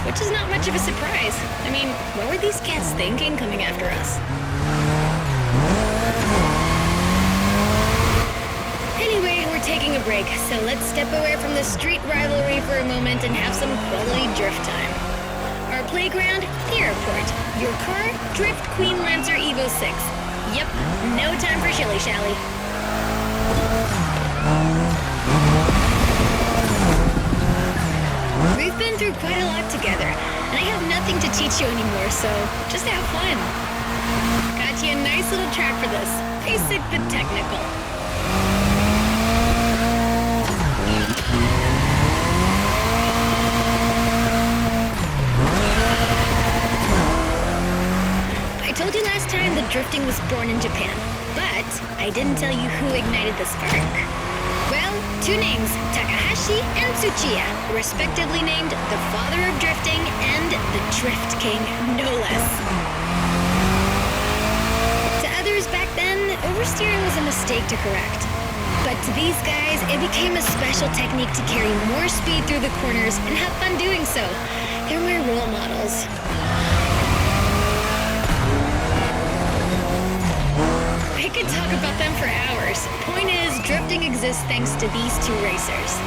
which is not much of a surprise. I mean, what were these cats thinking coming after us? Anyway, we're taking a break, so let's step away from the street rivalry for a moment and have some quality drift time. Our playground, the airport. Your car, Drift Queen Lancer Evo 6. Yep, no time for shilly-shally. We've been through quite a lot together, and I have nothing to teach you anymore, so just have fun. Got you a nice little track for this. Basic but technical. I told you last time that drifting was born in Japan, but I didn't tell you who ignited the spark. Well, two names, Takahashi and Tsuchiya, respectively named the father of drifting and the Drift King, no less. To others back then, oversteering was a mistake to correct. But to these guys, it became a special technique to carry more speed through the corners and have fun doing so. They're my role models. I could talk about them for hours. Point is, drifting exists thanks to these two racers.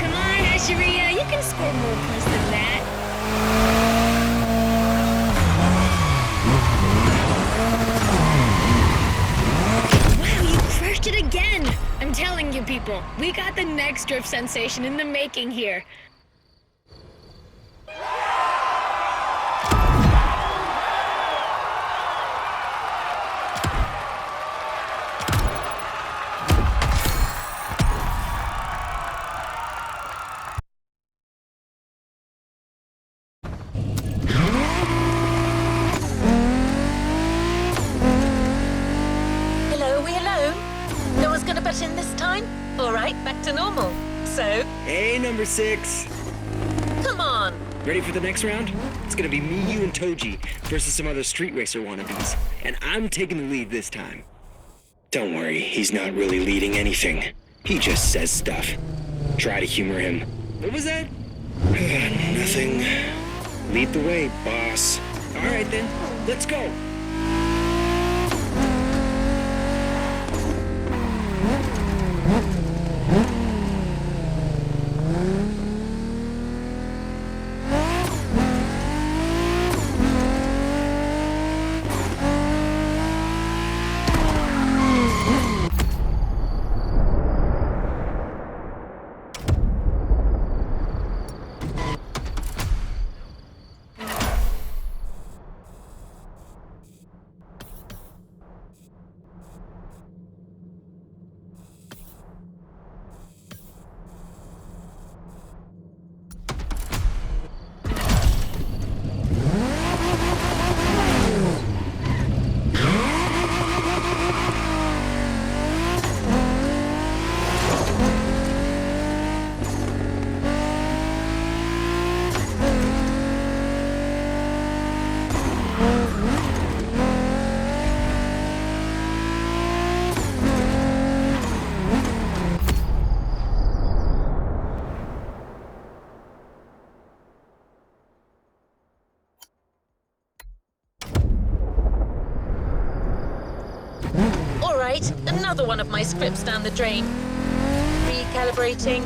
Come on, Asheria, you can score more points than that. It again! I'm telling you people, we got the next drift sensation in the making here. In this time? All right, back to normal. So? Hey, number 6. Come on. Ready for the next round? It's gonna be me, you, and Toji versus some other street racer wannabes. And I'm taking the lead this time. Don't worry, he's not really leading anything. He just says stuff. Try to humor him. What was that? Nothing. Lead the way, boss. All right then, let's go. All right, another one of my scripts down the drain. Recalibrating.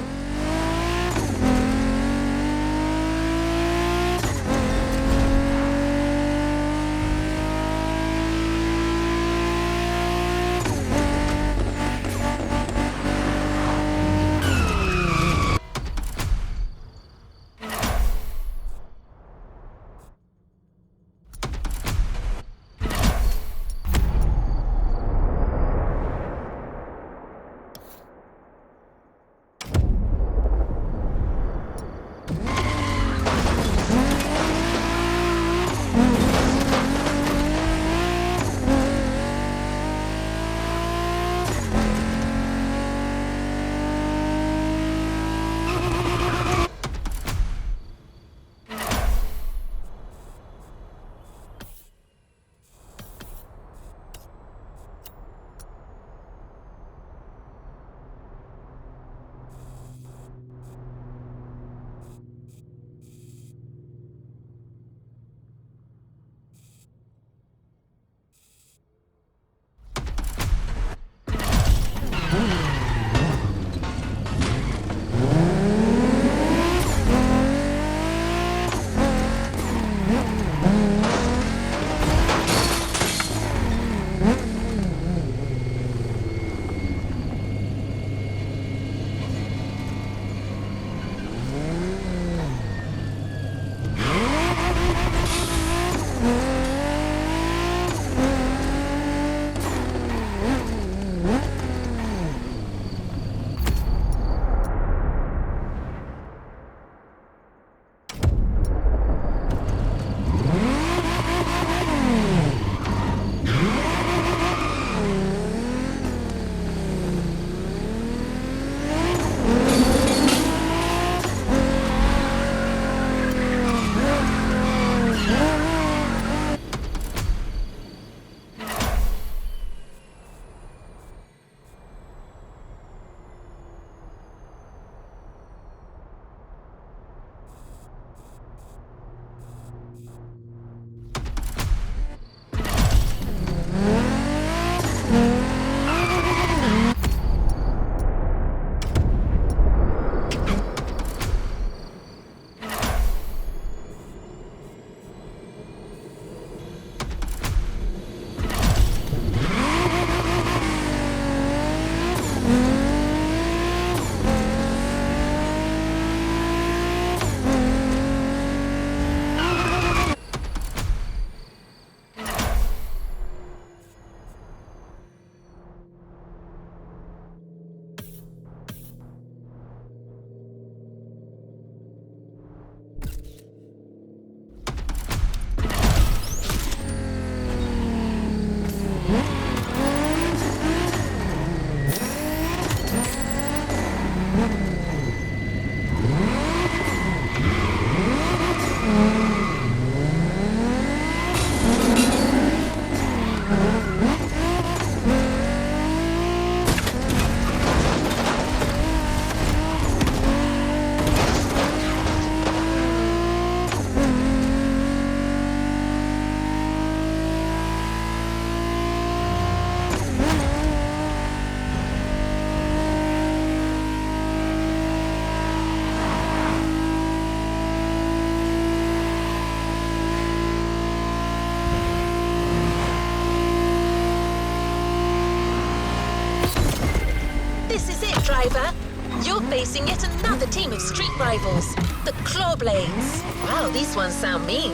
driver. You're facing yet another team of street rivals, the Clawblades. Wow, these ones sound mean.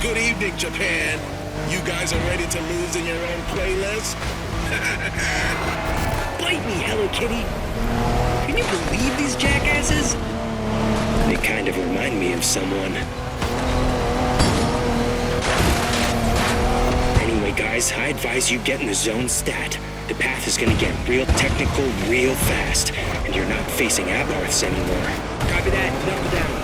Good evening, Japan. You guys are ready to lose in your own playlist? Bite me, Hello Kitty! Can you believe these jackasses? They kind of remind me of someone. Anyway, guys, I advise you get in the zone stat. The path is gonna get real technical real fast, and you're not facing Abarths anymore. Copy that, knuckle down.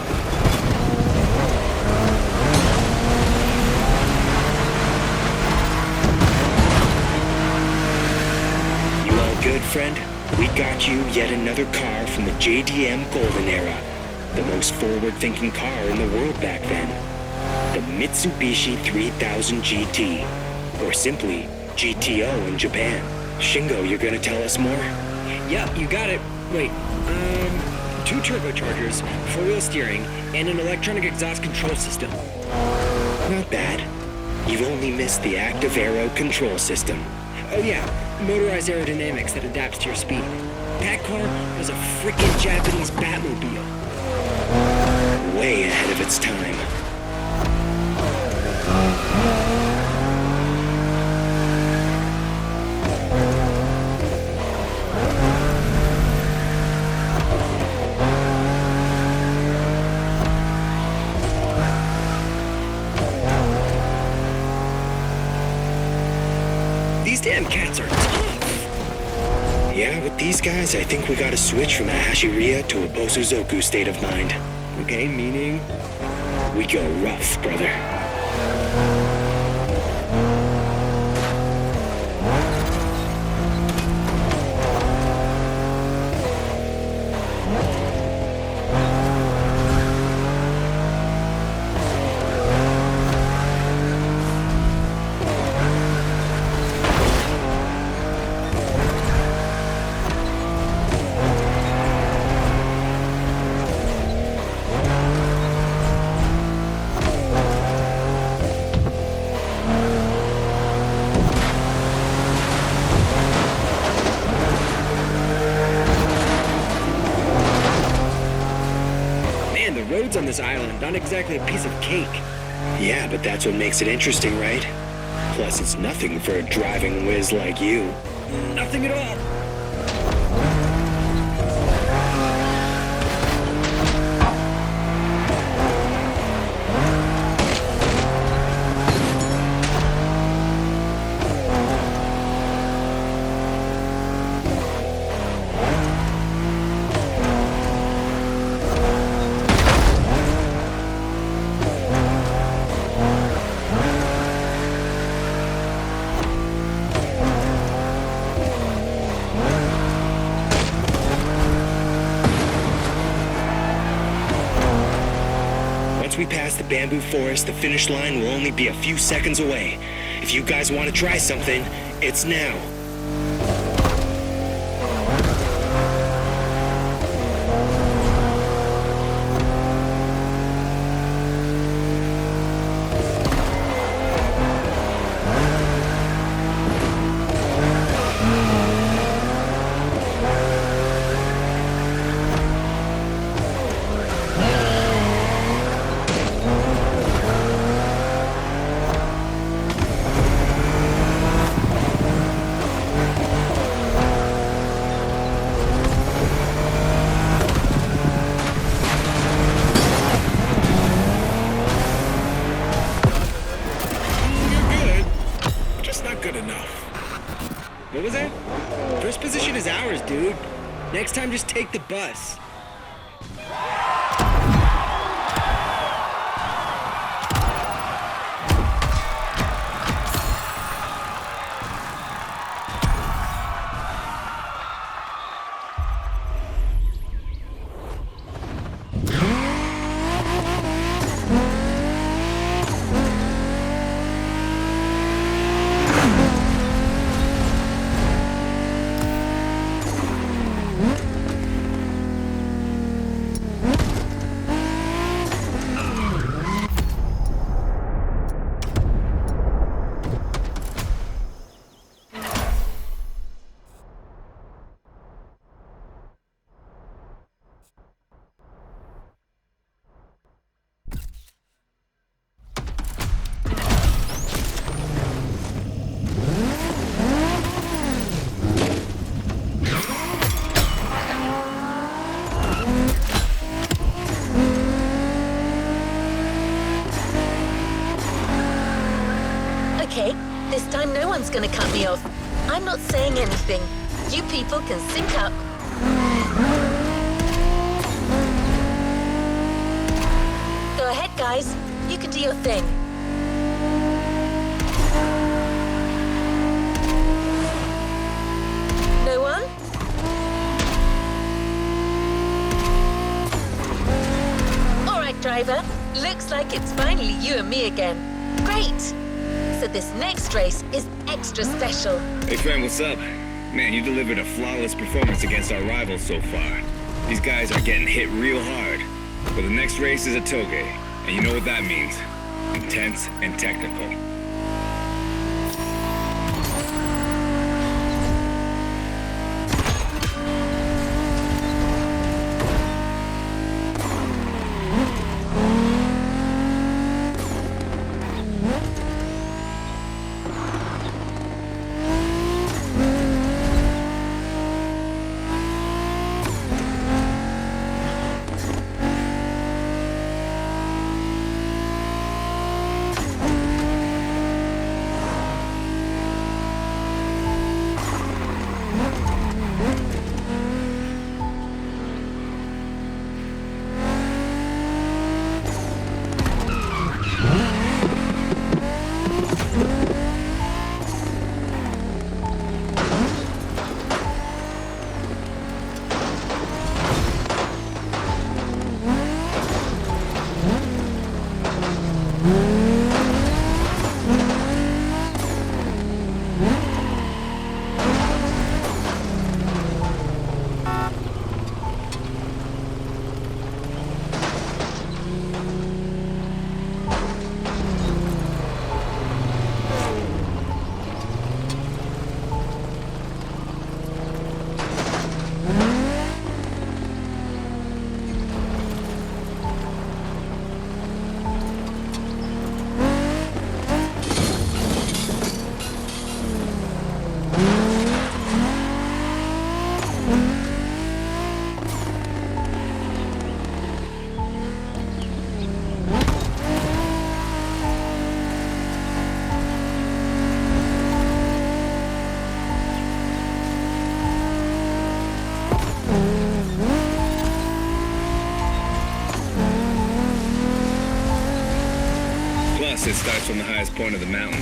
Good, friend. We got you yet another car from the JDM Golden Era. The most forward-thinking car in the world back then. The Mitsubishi 3000 GT. Or simply, GTO in Japan. Shingo, you're gonna tell us more? Yep, you got it. Wait, 2 turbochargers, 4-wheel steering, and an electronic exhaust control system. Not bad. You've only missed the active aero control system. Oh yeah, motorized aerodynamics that adapts to your speed. That car was a freaking Japanese Batmobile. Way ahead of its time. These damn cats are tough. Yeah, with these guys, I think we gotta switch from a Hashiria to a Bosuzoku state of mind. Okay, meaning? We go rough, brother. Roads on this island, not exactly a piece of cake. Yeah, but that's what makes it interesting, right? Plus, it's nothing for a driving whiz like you. Nothing at all. Once we pass the bamboo forest, the finish line will only be a few seconds away. If you guys want to try something, it's now. What was that? First position is ours, dude. Next time, just take the bus. not saying anything. You people can sync up. Go ahead, guys. You can do your thing. No one? All right, driver. Looks like it's finally you and me again. Great! So this next race is extra special. Hey friend, what's up? Man, you delivered a flawless performance against our rivals so far. These guys are getting hit real hard. But the next race is a toge, and you know what that means. Intense and technical. It starts from the highest point of the mountain.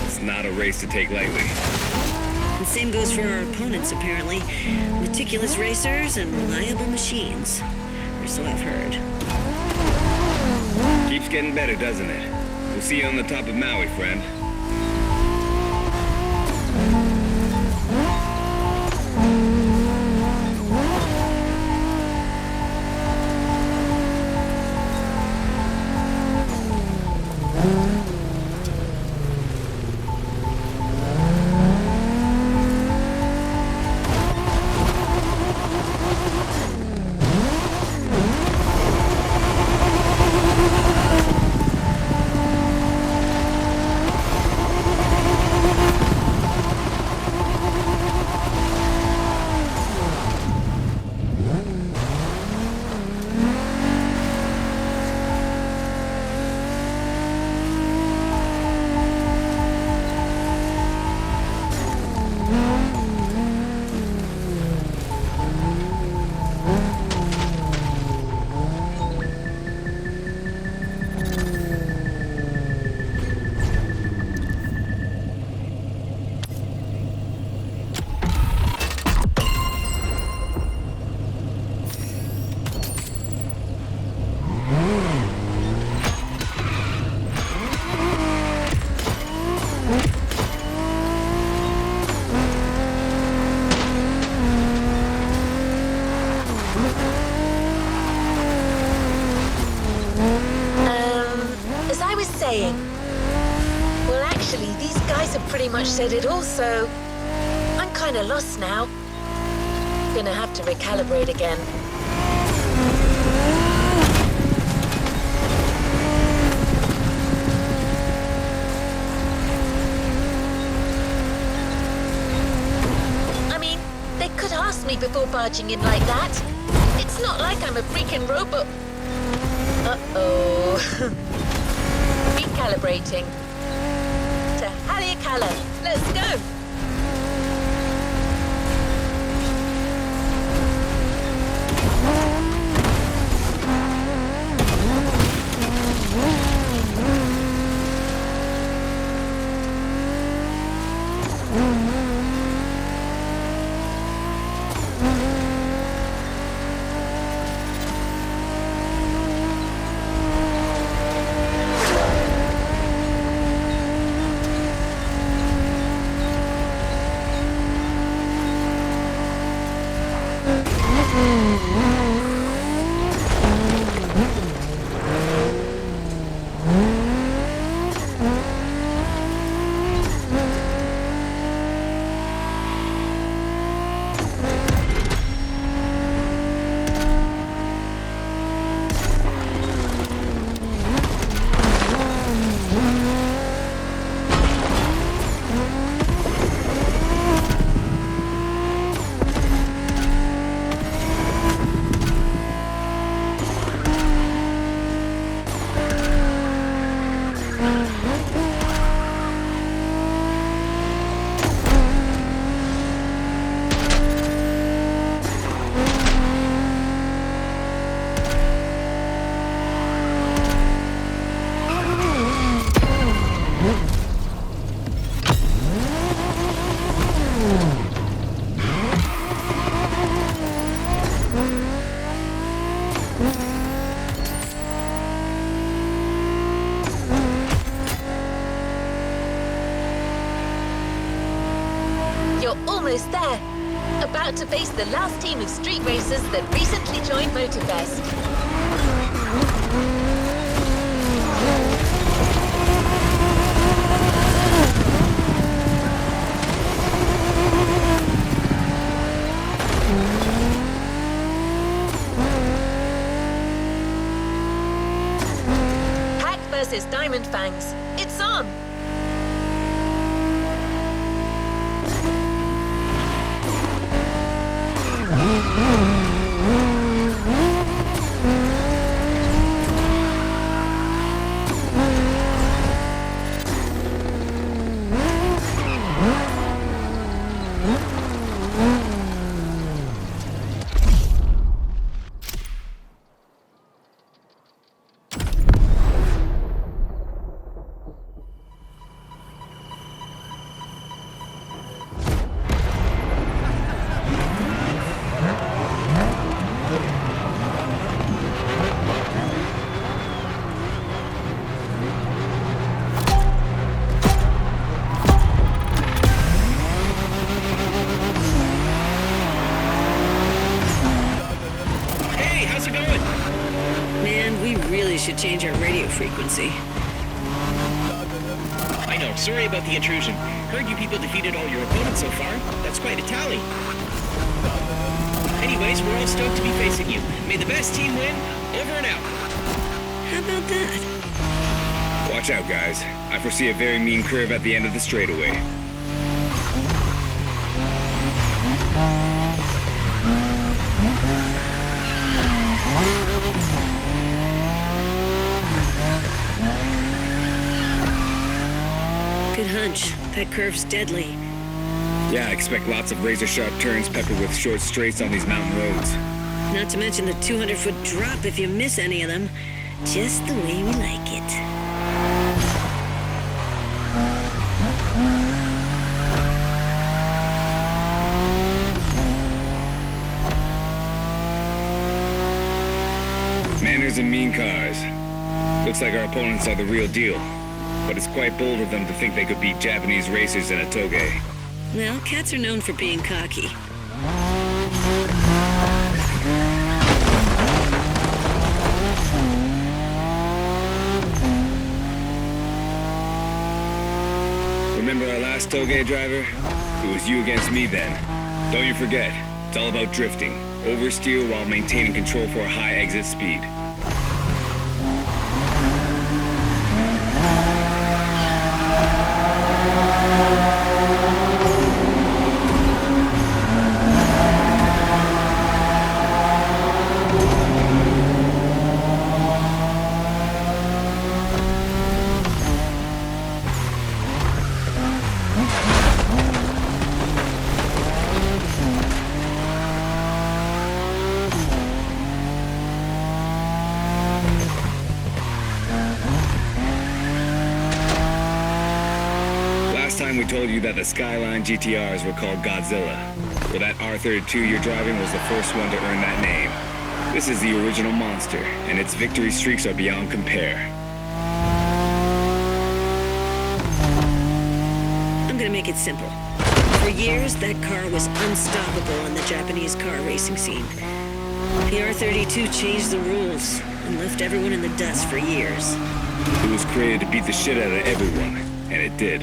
It's not a race to take lightly. The same goes for our opponents, apparently. Meticulous racers and reliable machines. Or so I've heard. Keeps getting better, doesn't it? We'll see you on the top of Maui, friend. Well, actually, these guys have pretty much said it all, so I'm kind of lost now. Gonna have to recalibrate again. I mean, they could ask me before barging in like that. It's not like I'm a freaking robot. Uh-oh. Recalibrating. To Haleakala. Let's go. You're almost there. About to face the last team of street racers that recently joined Motorfest. Hack versus Diamond Fangs. It's on! Should change our radio frequency. I know, sorry about the intrusion. Heard you people defeated all your opponents so far. That's quite a tally. Anyways, we're all stoked to be facing you. May the best team win. Over and out. How about that? Watch out, guys. I foresee a very mean curve at the end of the straightaway. Good hunch. That curve's deadly. Yeah, I expect lots of razor-sharp turns peppered with short straights on these mountain roads. Not to mention the 200-foot drop if you miss any of them. Just the way we like it. Manners and mean cars. Looks like our opponents are the real deal. But it's quite bold of them to think they could beat Japanese racers in a toge. Well, cats are known for being cocky. Remember our last toge driver? It was you against me then. Don't you forget, it's all about drifting. Oversteer while maintaining control for a high exit speed. We told you that the Skyline GTRs were called Godzilla. Well, that R32 you're driving was the first one to earn that name. This is the original monster, and its victory streaks are beyond compare. I'm gonna make it simple. For years, that car was unstoppable in the Japanese car racing scene. PR-32 changed the rules and left everyone in the dust for years. It was created to beat the shit out of everyone, and it did.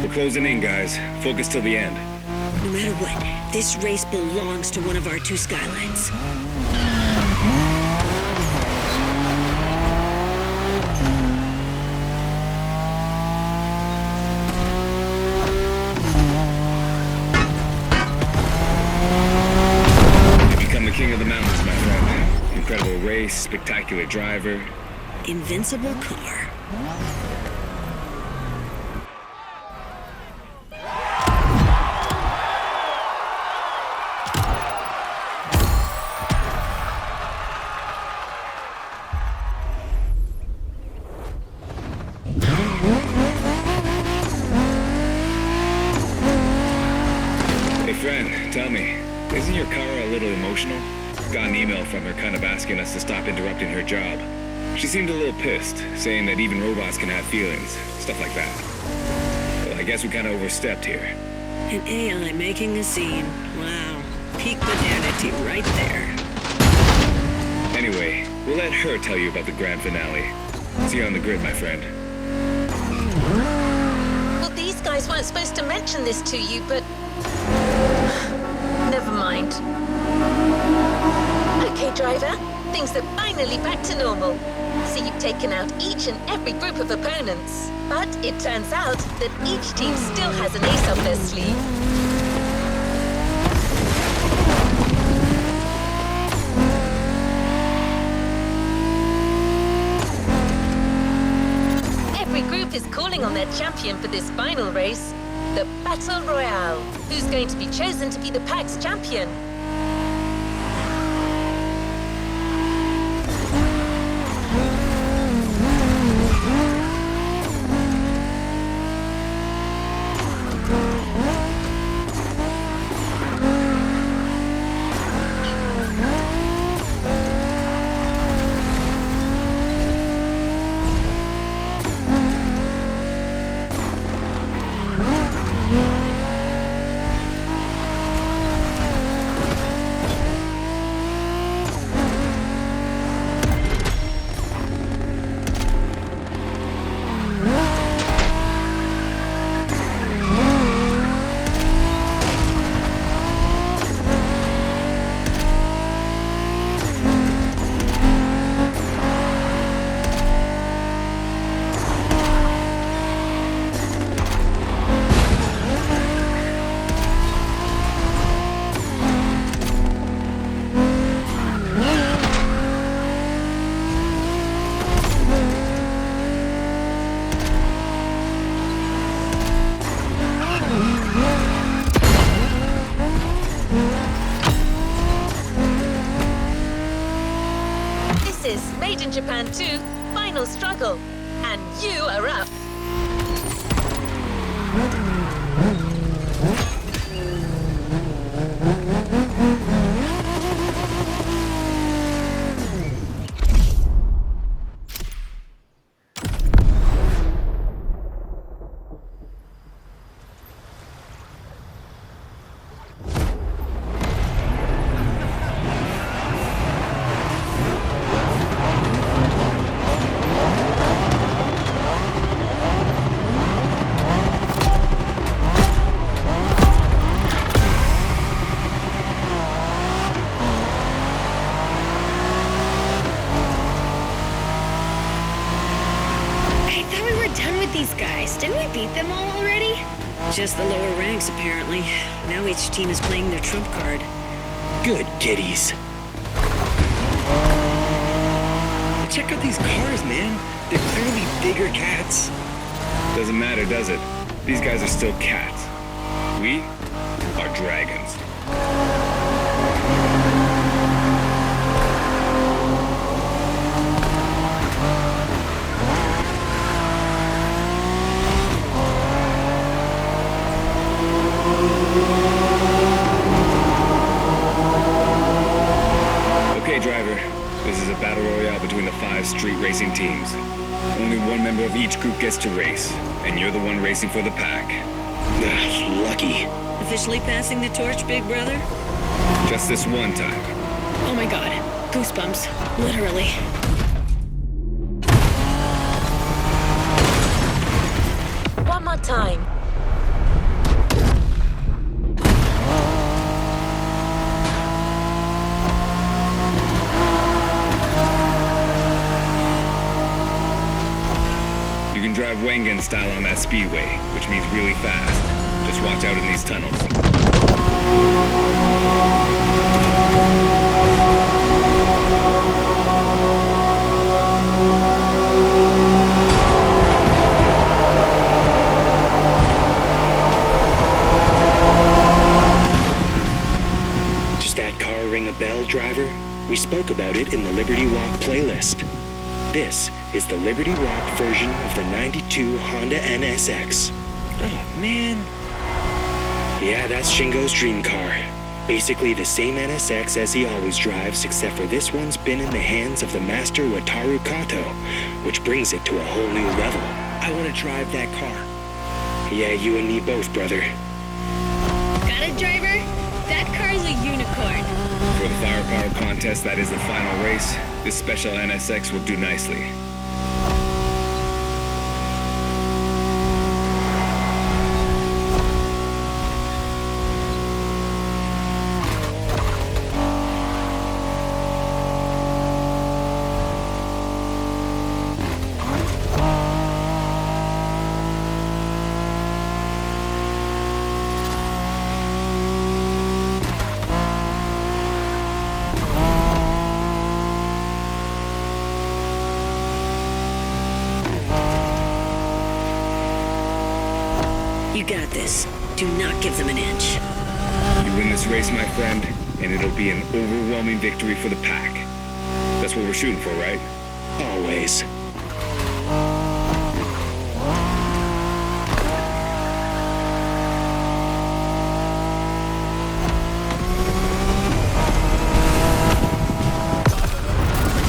We're closing in, guys. Focus till the end. No matter what, this race belongs to one of our two skylines. You become the king of the mountains, my friend. Incredible race, spectacular driver. Invincible car. Hey friend, tell me, isn't your car a little emotional? Got an email from her kind of asking us to stop interrupting her job. She seemed a little pissed, saying that even robots can have feelings, stuff like that. Well, I guess we kind of overstepped here. An AI making a scene. Wow. Peak modernity right there. Anyway, we'll let her tell you about the grand finale. See you on the grid, my friend. Well, these guys weren't supposed to mention this to you, but... Never mind. Okay, driver. Things are finally back to normal. So you've taken out each and every group of opponents. But it turns out that each team still has an ace up their sleeve. Every group is calling on their champion for this final race, the Battle Royale, who's going to be chosen to be the PAX champion. Made in Japan 2, final struggle. And you are up. These guys, didn't we beat them all already? Just the lower ranks, apparently. Now each team is playing their trump card. Good kiddies. Check out these cars, man. They're clearly bigger cats. Doesn't matter, does it? These guys are still cats. We are dragons. 5 street racing teams. Only one member of each group gets to race, and you're the one racing for the pack. Lucky. Officially passing the torch, big brother? Just this one time. Oh my god. Goosebumps. Literally. One more time. You can drive Wengen style on that speedway, which means really fast. Just watch out in these tunnels. Does that car ring a bell, driver? We spoke about it in the Liberty Walk playlist. This is the Liberty Walk version of the 92 Honda NSX. Oh, man. Yeah, that's Shingo's dream car. Basically the same NSX as he always drives, except for this one's been in the hands of the master Wataru Kato, which brings it to a whole new level. I want to drive that car. Yeah, you and me both, brother. Got it, driver? That car's a unicorn. For the firepower contest that is the final race, this special NSX will do nicely. You got this. Do not give them an inch. You win this race, my friend, and it'll be an overwhelming victory for the pack. That's what we're shooting for, right? Always.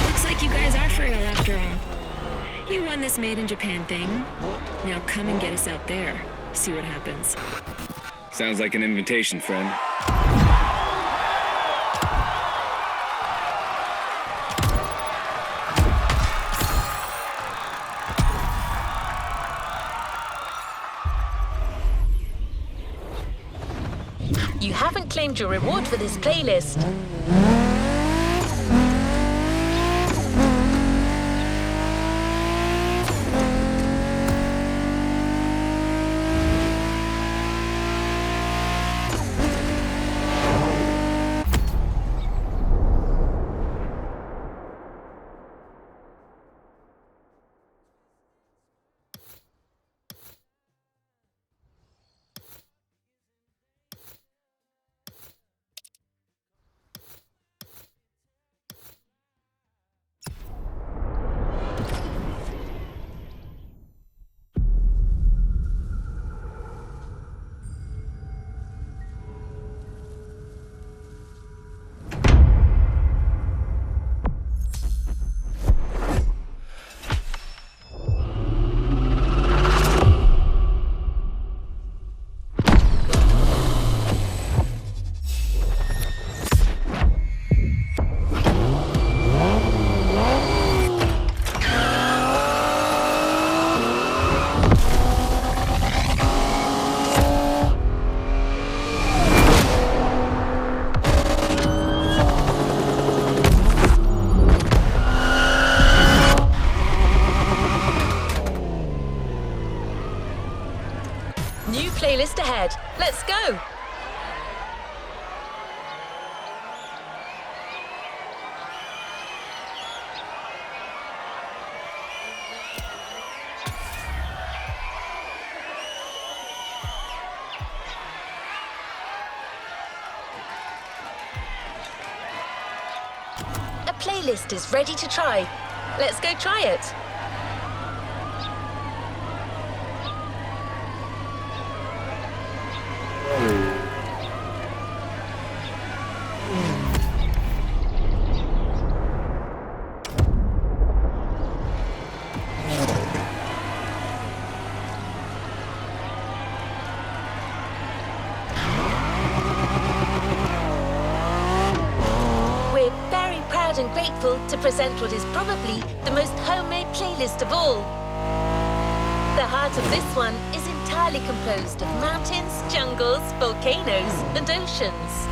Looks like you guys are for real after all. You won this Made in Japan thing. Now come and get us out there. See what happens. Sounds like an invitation, friend. You haven't claimed your reward for this playlist. New playlist ahead. Let's go! A playlist is ready to try. Let's go try it. and grateful to present what is probably the most homemade playlist of all. The heart of this one is entirely composed of mountains, jungles, volcanoes, and oceans.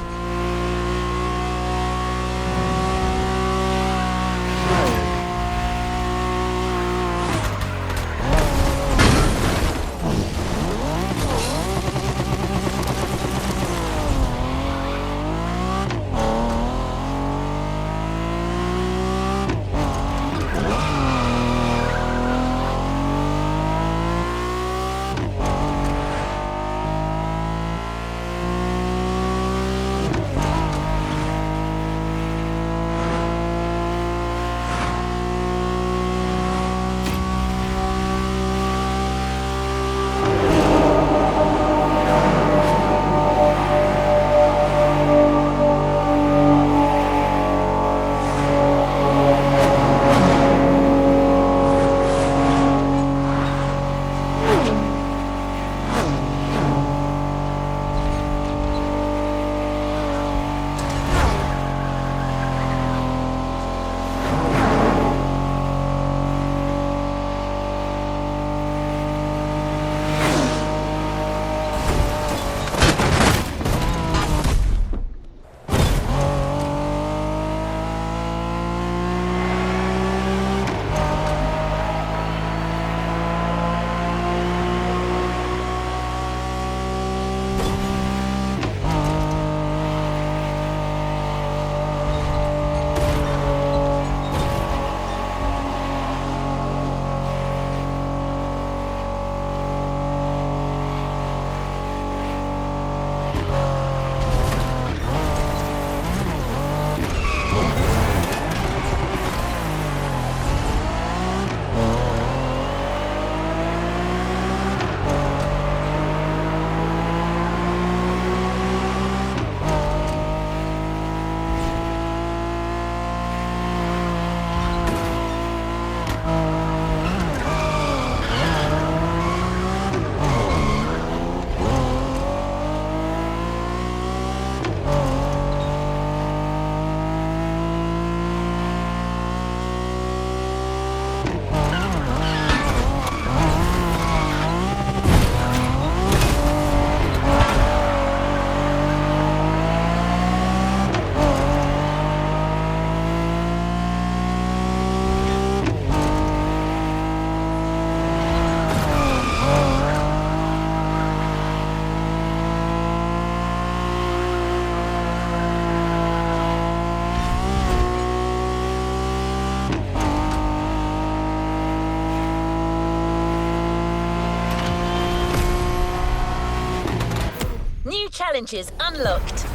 Challenges unlocked.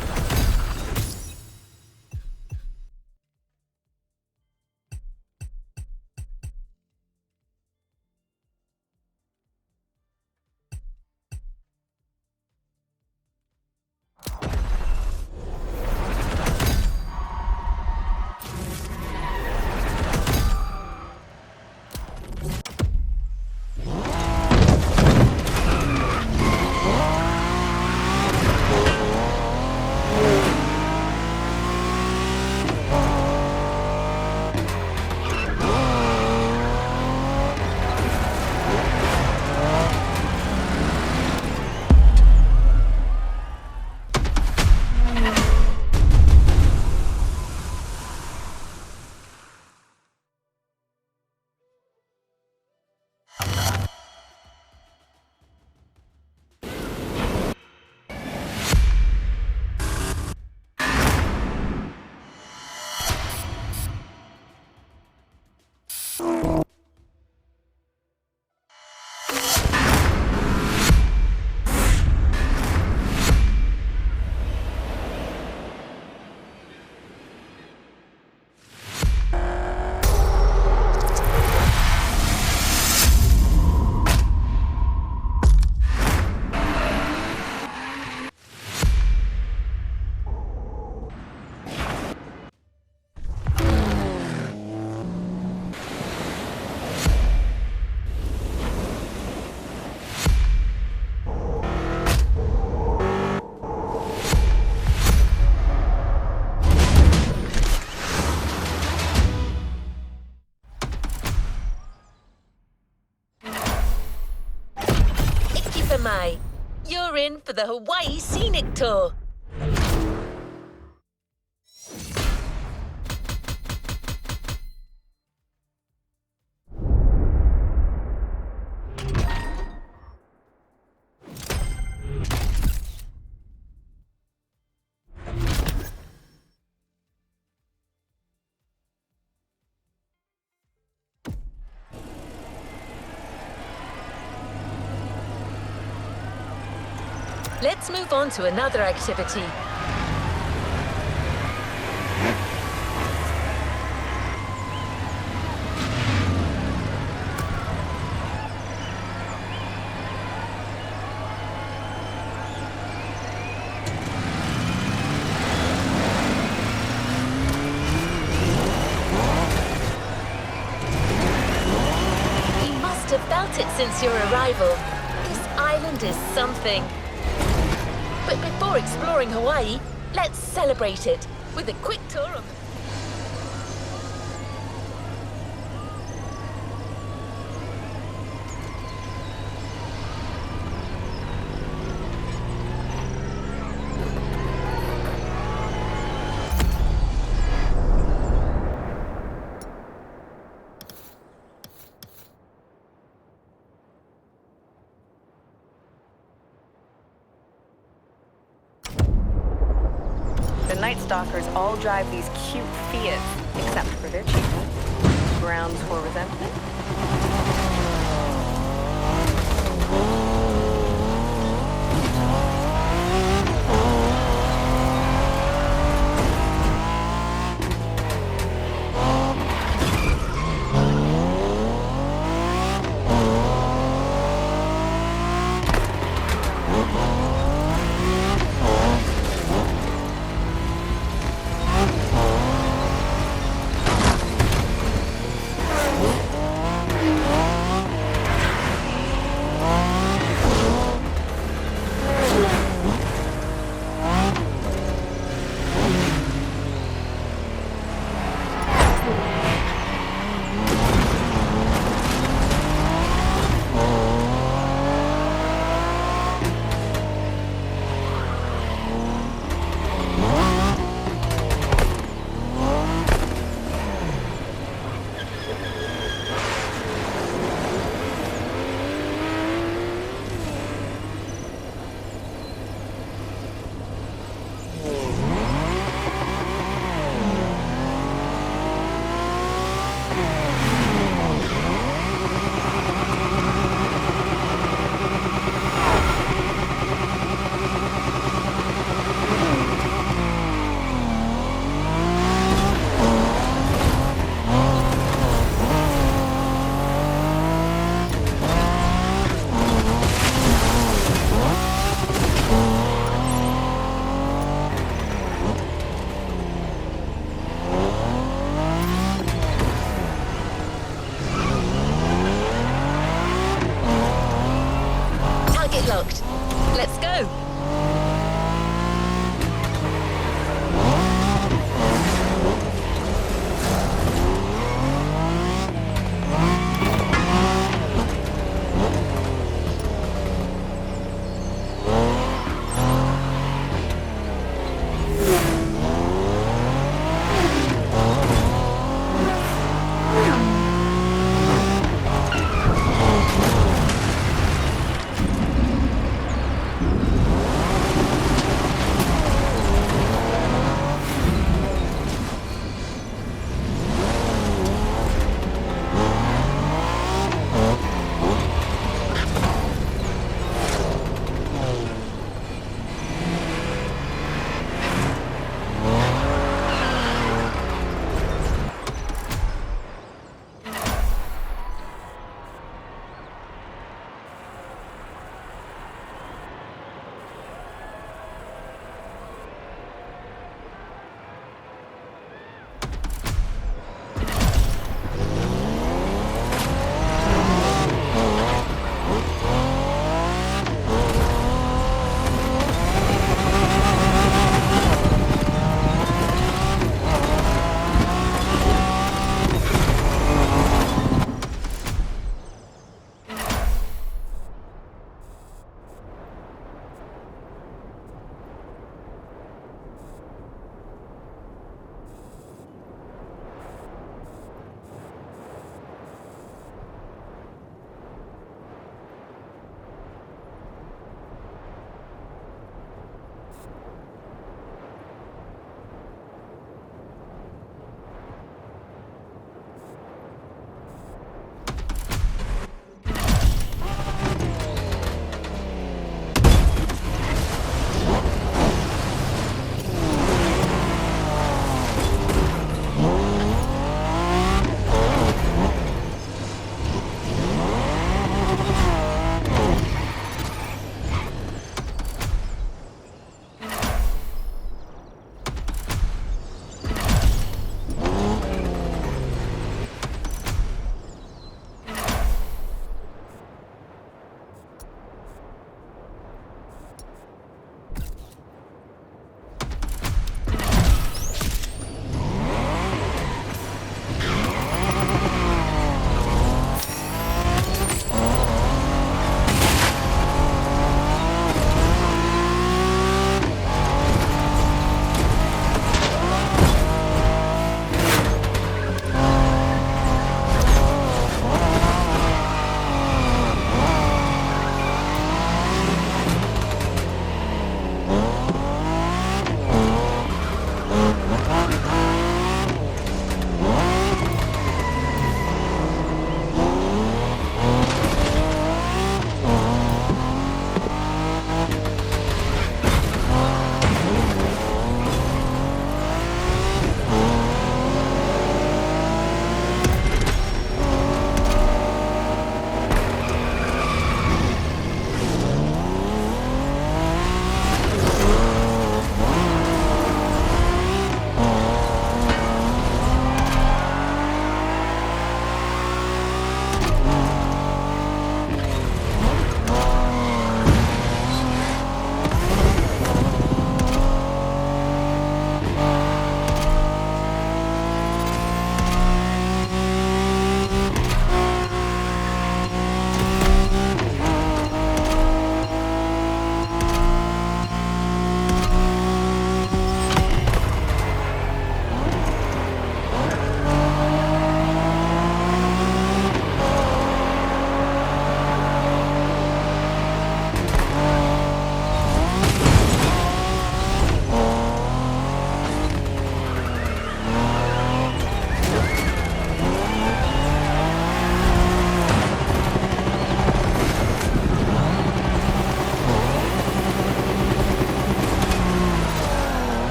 for the Hawaii Scenic Tour. Let's move on to another activity. You must have felt it since your arrival. This island is something. But before exploring Hawaii, let's celebrate it with a quick tour on the... The Night Stalkers all drive these cute Fiats, except for their chief. Grounds for resentment?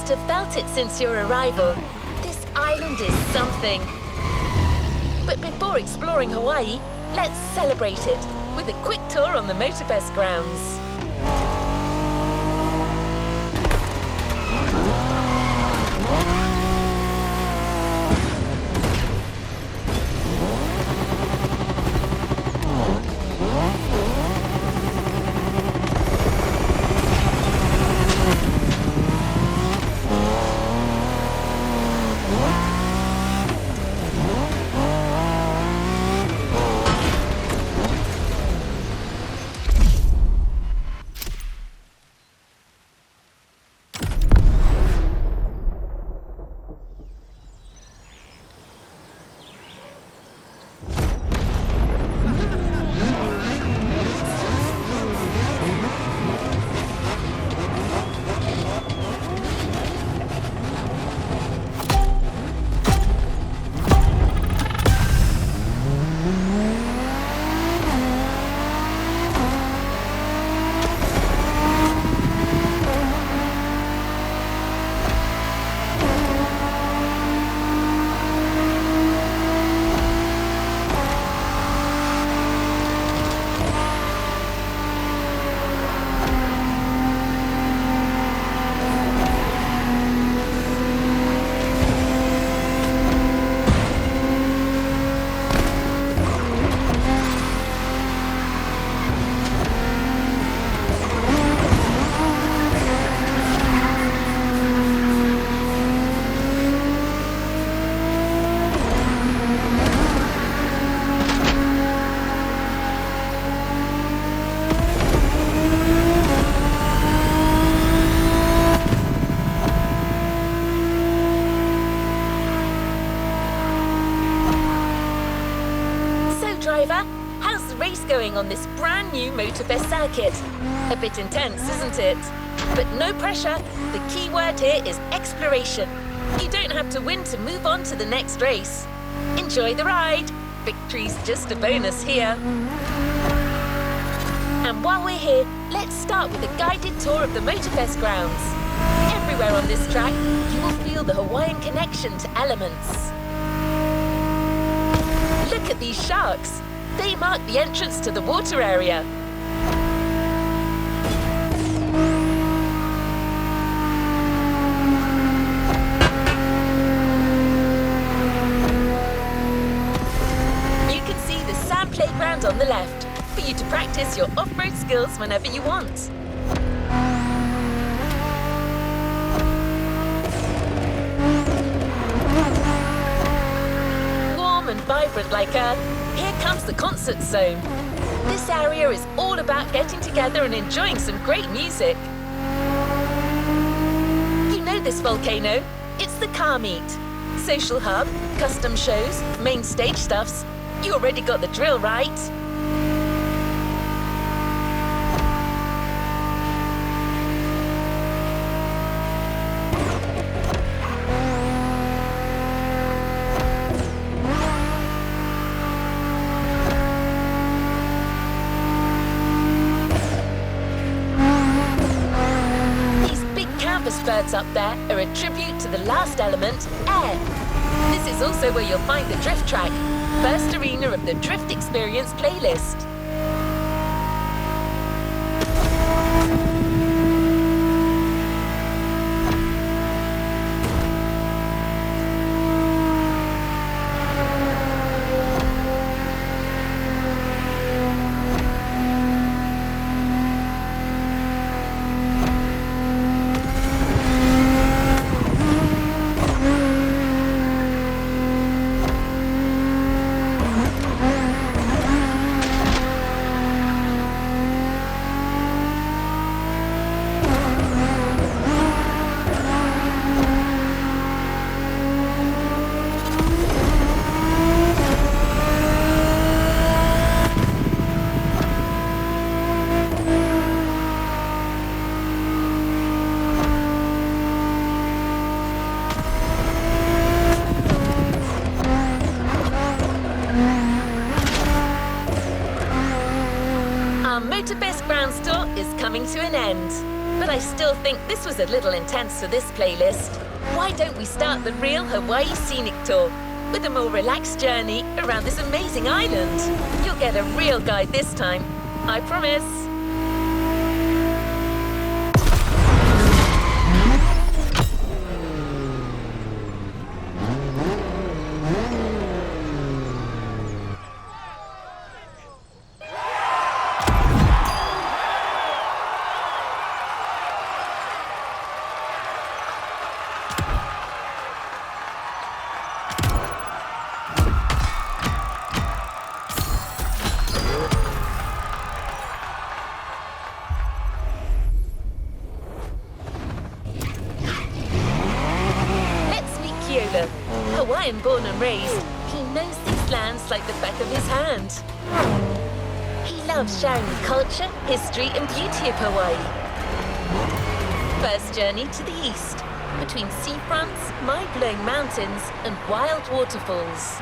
must have felt it since your arrival. This island is something. But before exploring Hawaii, let's celebrate it with a quick tour on the Motorfest grounds. How's the race going on this brand new Motorfest circuit? A bit intense, isn't it? But no pressure. The key word here is exploration. You don't have to win to move on to the next race. Enjoy the ride. Victory's just a bonus here. And while we're here, let's start with a guided tour of the Motorfest grounds. Everywhere on this track, you will feel the Hawaiian connection to elements. Look at these sharks. They mark the entrance to the water area. You can see the sand playground on the left for you to practice your off-road skills whenever you want. Warm and vibrant like Earth, here comes the concert zone. This area is all about getting together and enjoying some great music. You know this volcano. It's the car meet. Social hub, custom shows, main stage stuffs. You already got the drill, right? Birds up there are a tribute to the last element, air. This is also where you'll find the drift track, first arena of the Drift Experience playlist. Motorfest Grounds tour is coming to an end. but I still think this was a little intense for this playlist. Why don't we start the real Hawaii Scenic Tour with a more relaxed journey around this amazing island? You'll get a real guide this time, I promise. Hawaiian born and raised, he knows these lands like the back of his hand. He loves sharing the culture, history and beauty of Hawaii. First journey to the east, between seafronts, mind-blowing mountains and wild waterfalls.